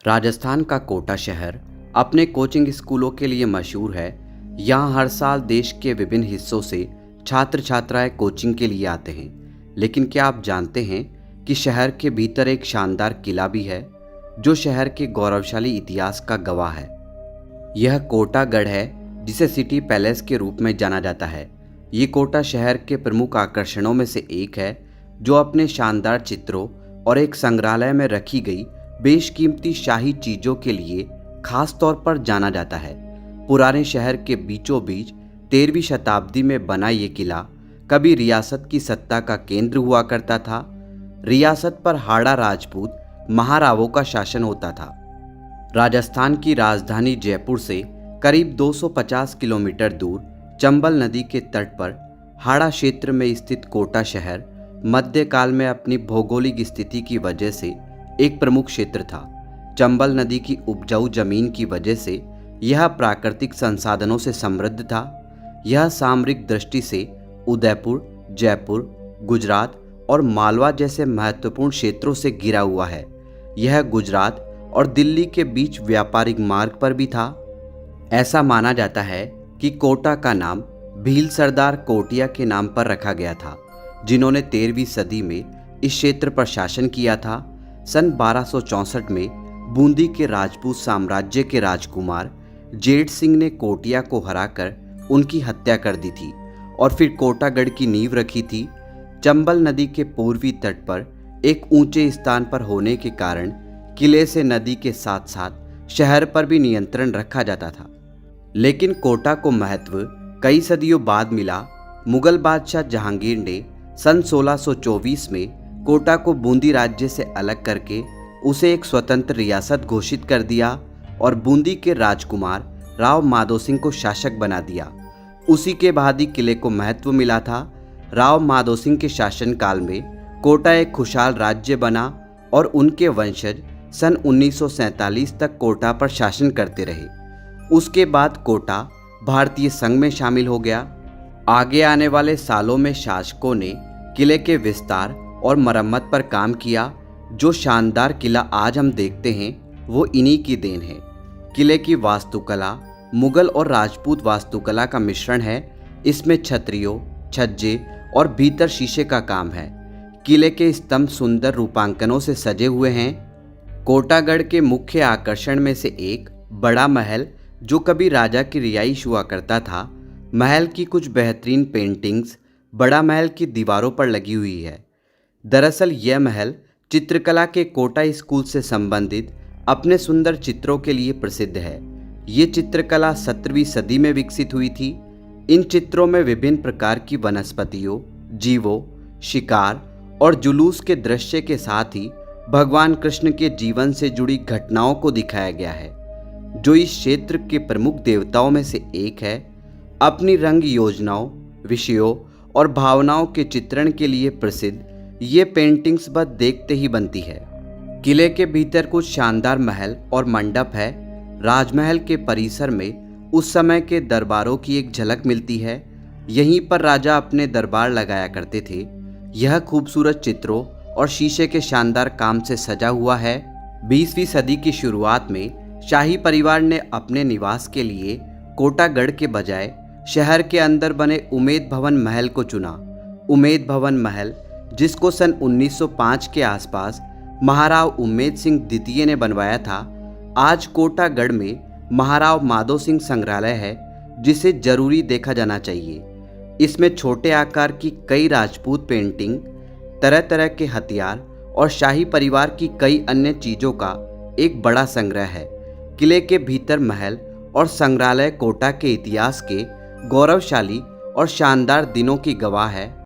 राजस्थान का कोटा शहर अपने कोचिंग स्कूलों के लिए मशहूर है। यहाँ हर साल देश के विभिन्न हिस्सों से छात्र छात्राएं कोचिंग के लिए आते हैं। लेकिन क्या आप जानते हैं कि शहर के भीतर एक शानदार किला भी है जो शहर के गौरवशाली इतिहास का गवाह है। यह कोटागढ़ है, जिसे सिटी पैलेस के रूप में जाना जाता है। ये कोटा शहर के प्रमुख आकर्षणों में से एक है, जो अपने शानदार चित्रों और एक संग्रहालय में रखी गई बेशकीमती शाही चीज़ों के लिए खास तौर पर जाना जाता है। पुराने शहर के बीचों बीच 13वीं शताब्दी में बना ये किला कभी रियासत की सत्ता का केंद्र हुआ करता था। रियासत पर हाड़ा राजपूत महारावों का शासन होता था। राजस्थान की राजधानी जयपुर से करीब 250 किलोमीटर दूर चंबल नदी के तट पर हाड़ा क्षेत्र में स्थित कोटा शहर मध्यकाल में अपनी भौगोलिक स्थिति की वजह से एक प्रमुख क्षेत्र था। चंबल नदी की उपजाऊ जमीन की वजह से यह प्राकृतिक संसाधनों से समृद्ध था। यह सामरिक दृष्टि से उदयपुर, जयपुर, गुजरात और मालवा जैसे महत्वपूर्ण क्षेत्रों से घिरा हुआ है। यह गुजरात और दिल्ली के बीच व्यापारिक मार्ग पर भी था। ऐसा माना जाता है कि कोटा का नाम भील सरदार कोटिया के नाम पर रखा गया था, जिन्होंने 13वीं सदी में इस क्षेत्र पर शासन किया था। सन 1264 में बूंदी के राजपूत साम्राज्य के राजकुमार जेठ सिंह ने कोटिया को हराकर उनकी हत्या कर दी थी और फिर कोटागढ़ की नींव रखी थी। चंबल नदी के पूर्वी तट पर एक ऊंचे स्थान पर होने के कारण किले से नदी के साथ साथ शहर पर भी नियंत्रण रखा जाता था। लेकिन कोटा को महत्व कई सदियों बाद मिला। मुगल बादशाह जहांगीर ने सन 1624 में कोटा को बूंदी राज्य से अलग करके उसे एक स्वतंत्र रियासत घोषित कर दिया और बूंदी के राजकुमार राव माधो सिंह को शासक बना दिया। उसी के बाद ही किले को महत्व मिला था। राव माधो सिंह के शासनकाल में कोटा एक खुशहाल राज्य बना और उनके वंशज सन 1947 तक कोटा पर शासन करते रहे। उसके बाद कोटा भारतीय संघ में शामिल हो गया। आगे आने वाले सालों में शासकों ने किले के विस्तार और मरम्मत पर काम किया। जो शानदार किला आज हम देखते हैं वो इन्हीं की देन है। किले की वास्तुकला मुगल और राजपूत वास्तुकला का मिश्रण है। इसमें छतरियों, छज्जे और भीतर शीशे का काम है। किले के स्तंभ सुंदर रूपांकनों से सजे हुए हैं। कोटागढ़ के मुख्य आकर्षण में से एक बड़ा महल, जो कभी राजा की रिहाइश हुआ करता था। महल की कुछ बेहतरीन पेंटिंग्स बड़ा महल की दीवारों पर लगी हुई है। दरअसल यह महल चित्रकला के कोटा स्कूल से संबंधित अपने सुंदर चित्रों के लिए प्रसिद्ध है। ये चित्रकला 17वीं सदी में विकसित हुई थी। इन चित्रों में विभिन्न प्रकार की वनस्पतियों, जीवों, शिकार और जुलूस के दृश्य के साथ ही भगवान कृष्ण के जीवन से जुड़ी घटनाओं को दिखाया गया है, जो इस क्षेत्र के प्रमुख देवताओं में से एक है। अपनी रंग योजनाओं, विषयों और भावनाओं के चित्रण के लिए प्रसिद्ध ये पेंटिंग्स बस देखते ही बनती है। किले के भीतर कुछ शानदार महल और मंडप है। राजमहल के परिसर में उस समय के दरबारों की एक झलक मिलती है। यहीं पर राजा अपने दरबार लगाया करते थे। यह खूबसूरत चित्रों और शीशे के शानदार काम से सजा हुआ है। 20वीं सदी की शुरुआत में शाही परिवार ने अपने निवास के लिए कोटागढ़ के बजाय शहर के अंदर बने उमेद भवन महल को चुना। उमेद भवन महल, जिसको सन 1905 के आसपास महाराव उम्मेद सिंह द्वितीय ने बनवाया था, आज कोटागढ़ में महाराव माधो सिंह संग्रहालय है, जिसे जरूरी देखा जाना चाहिए। इसमें छोटे आकार की कई राजपूत पेंटिंग, तरह तरह के हथियार और शाही परिवार की कई अन्य चीज़ों का एक बड़ा संग्रह है। किले के भीतर महल और संग्रहालय कोटा के इतिहास के गौरवशाली और शानदार दिनों की गवाह है।